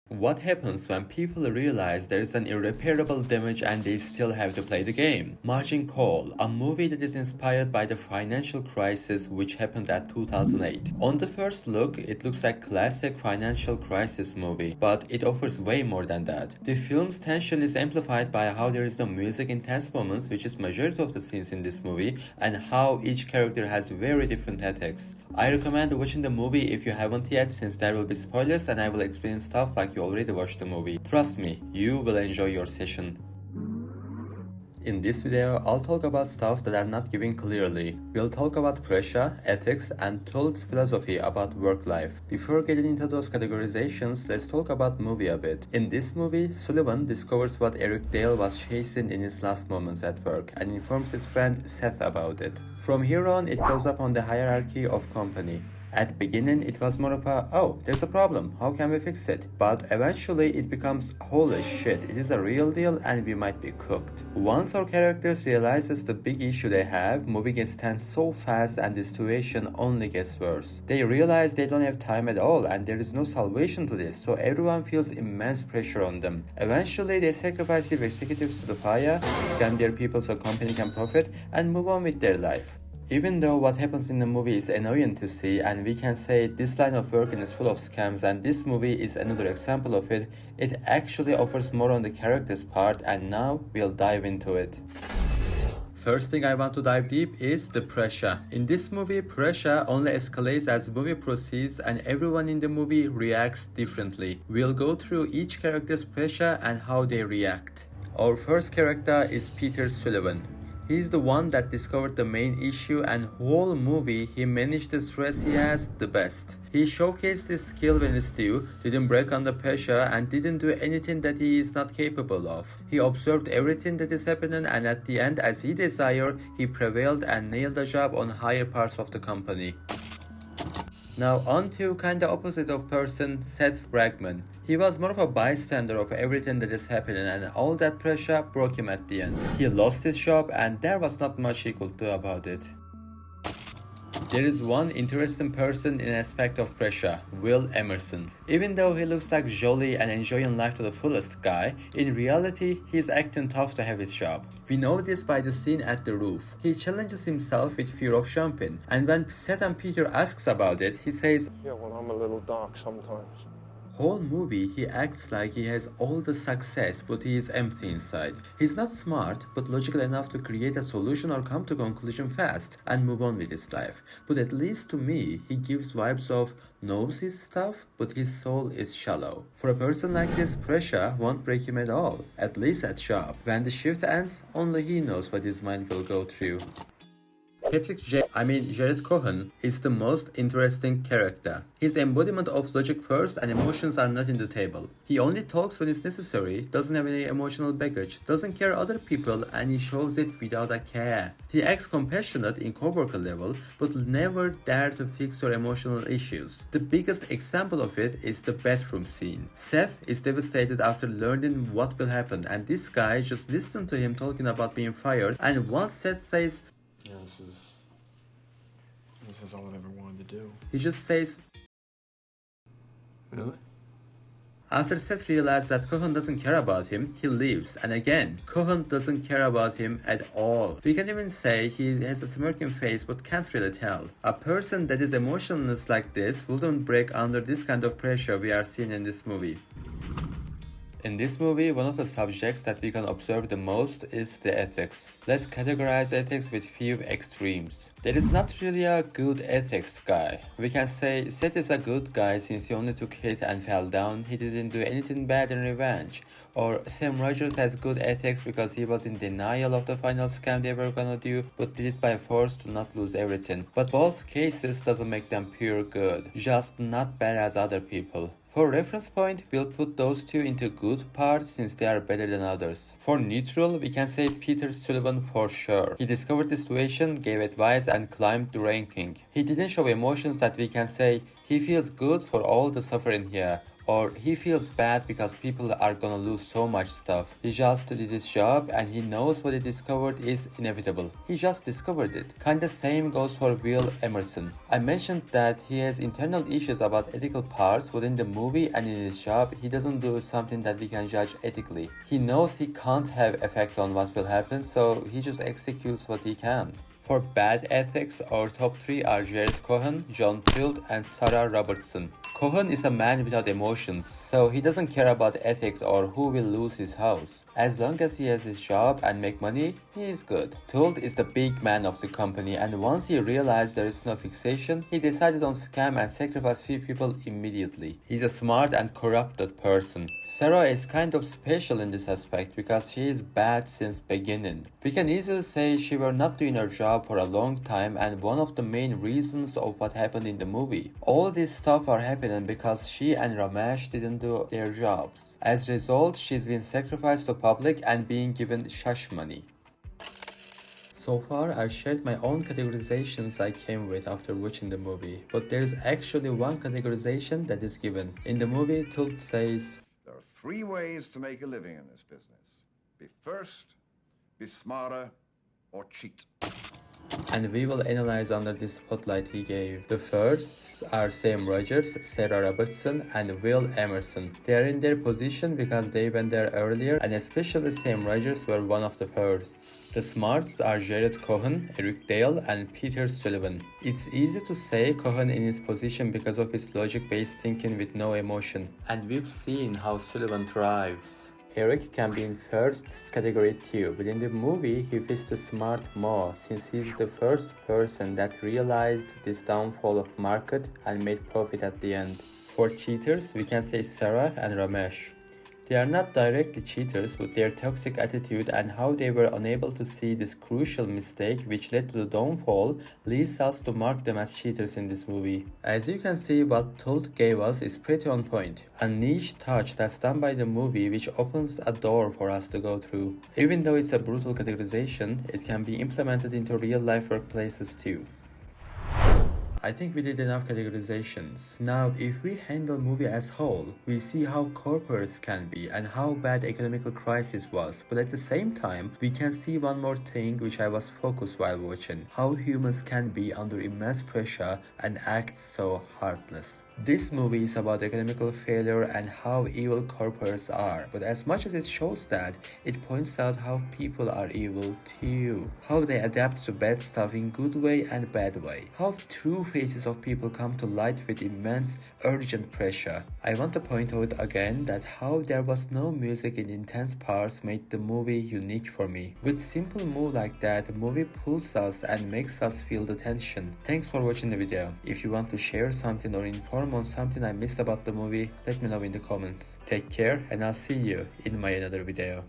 What happens when people realize there is an irreparable damage and they still have to play the game? Margin Call, a movie that is inspired by the financial crisis which happened at 2008. On the first look, it looks like classic financial crisis movie, but it offers way more than that. The film's tension is amplified by how there is no music in tense moments, which is majority of the scenes in this movie, and how each character has very different tactics. I recommend watching the movie if you haven't yet, since there will be spoilers and I will explain stuff like you already watched the movie. Trust me, you will enjoy your session. In this video, I'll talk about stuff that are not given clearly. We'll talk about pressure, ethics, and Tuld's philosophy about work life. Before getting into those categorizations, let's talk about movie a bit. In this movie, Sullivan discovers what Eric Dale was chasing in his last moments at work and informs his friend Seth about it. From here on, it goes up on the hierarchy of company. At the beginning, it was more of a, oh, there's a problem, how can we fix it? But eventually it becomes, holy shit, it is a real deal and we might be cooked. Once our characters realizes the big issue they have, movie gets tense so fast and the situation only gets worse. They realize they don't have time at all and there is no salvation to this, so everyone feels immense pressure on them. Eventually they sacrifice their executives to the fire, scam their people so company can profit, and move on with their life. Even though what happens in the movie is annoying to see and we can say this line of work is full of scams and this movie is another example of it, it actually offers more on the characters part, and now we'll dive into it. First thing I want to dive deep is the pressure. In this movie, pressure only escalates as the movie proceeds and everyone in the movie reacts differently. We'll go through each character's pressure and how they react. Our first character is Peter Sullivan. He's the one that discovered the main issue, and whole movie he managed the stress he has the best. He showcased his skill when it's due, didn't break under pressure, and didn't do anything that he is not capable of. He observed everything that is happening, and at the end, as he desired, he prevailed and nailed the job on higher parts of the company. Now on to kinda opposite of person, Seth Bragman. He was more of a bystander of everything that is happening and all that pressure broke him at the end. He lost his job and there was not much he could do about it. There is one interesting person in aspect of pressure, Will Emerson. Even though he looks like jolly and enjoying life to the fullest guy, in reality he's acting tough to have his job. We know this by the scene at the roof. He challenges himself with fear of jumping, and when Seth and Peter asks about it, he says, "Yeah, well, I'm a little dark sometimes." whole movie he acts like he has all the success but he is empty inside. He's not smart but logical enough to create a solution or come to conclusion fast and move on with his life. But at least to me he gives vibes of knows his stuff but his soul is shallow. For a person like this, pressure won't break him at all, at least at job. When the shift ends, only he knows what his mind will go through. Jared Cohen is the most interesting character. He's the embodiment of logic first and emotions are not in the table. He only talks when it's necessary, doesn't have any emotional baggage, doesn't care other people, and he shows it without a care. He acts compassionate in coworker level but never dare to fix your emotional issues. The biggest example of it is the bathroom scene. Seth is devastated after learning what will happen and this guy just listened to him talking about being fired, and once Seth says, Yeah, this is all I've ever wanted to do. he just says, Really? after Seth realizes that Cohen doesn't care about him, he leaves. And again, Cohen doesn't care about him at all. We can even say he has a smirking face but can't really tell. A person that is emotionless like this wouldn't break under this kind of pressure we are seeing in this movie. In this movie, one of the subjects that we can observe the most is the ethics. Let's categorize ethics with few extremes. There is not really a good ethics guy. We can say Seth is a good guy since he only took hit and fell down, he didn't do anything bad in revenge. Or Sam Rogers has good ethics because he was in denial of the final scam they were gonna do but did it by force to not lose everything. But both cases doesn't make them pure good, just not bad as other people. For reference point, we'll put those two into good parts since they are better than others. For neutral, we can say Peter Sullivan for sure. He discovered the situation, gave advice and climbed the ranking. He didn't show emotions that we can say he feels good for all the suffering here. Or he feels bad because people are gonna lose so much stuff. He just did his job and he knows what he discovered is inevitable. He just discovered it. Kinda same goes for Will Emerson. I mentioned that he has internal issues about ethical parts within the movie, and in his job he doesn't do something that we can judge ethically. He knows he can't have effect on what will happen, so he just executes what he can. For bad ethics, our top 3 are Jared Cohen, John Tuld, and Sarah Robertson. Cohen is a man without emotions, so he doesn't care about ethics or who will lose his house. As long as he has his job and make money, he is good. Tuld is the big man of the company, and once he realized there is no fixation, he decided on scam and sacrifice few people immediately. He's a smart and corrupted person. Sarah is kind of special in this aspect because she is bad since beginning. We can easily say she were not doing her job for a long time and one of the main reasons of what happened in the movie. All this stuff are happening because she and Ramesh didn't do their jobs. As a result, she's been sacrificed to public and being given shush money. So far, I've shared my own categorizations I came with after watching the movie, but there is actually one categorization that is given. In the movie, Tuld says, "There are 3 ways to make a living in this business. Be first, be smarter, or cheat." and we will analyze under this spotlight he gave. The firsts are Sam Rogers, Sarah Robertson, and Will Emerson. They are in their position because they went there earlier, and especially Sam Rogers were one of the firsts. The smarts are Jared Cohen, Eric Dale, and Peter Sullivan. It's easy to say Cohen in his position because of his logic-based thinking with no emotion, and we've seen how Sullivan thrives. Eric can be in first category too, but in the movie he fits the smart more since he's the first person that realized this downfall of market and made profit at the end. For cheaters, we can say Sarah and Ramesh. They are not directly cheaters, but their toxic attitude and how they were unable to see this crucial mistake which led to the downfall leads us to mark them as cheaters in this movie. As you can see, what Tuld gave us is pretty on point. A niche touch that's done by the movie which opens a door for us to go through. Even though it's a brutal categorization, it can be implemented into real life workplaces too. I think we did enough categorizations. Now, if we handle movie as whole, we see how corporates can be and how bad economical crisis was, but at the same time, we can see one more thing which I was focused while watching, how humans can be under immense pressure and act so heartless. This movie is about economical failure and how evil corporates are, but as much as it shows that, it points out how people are evil too. How they adapt to bad stuff in good way and bad way. How true faces of people come to light with immense, urgent pressure. I want to point out again that how there was no music in intense parts made the movie unique for me. With simple move like that, the movie pulls us and makes us feel the tension. Thanks for watching the video. If you want to share something or inform on something I missed about the movie, let me know in the comments. Take care and I'll see you in my another video.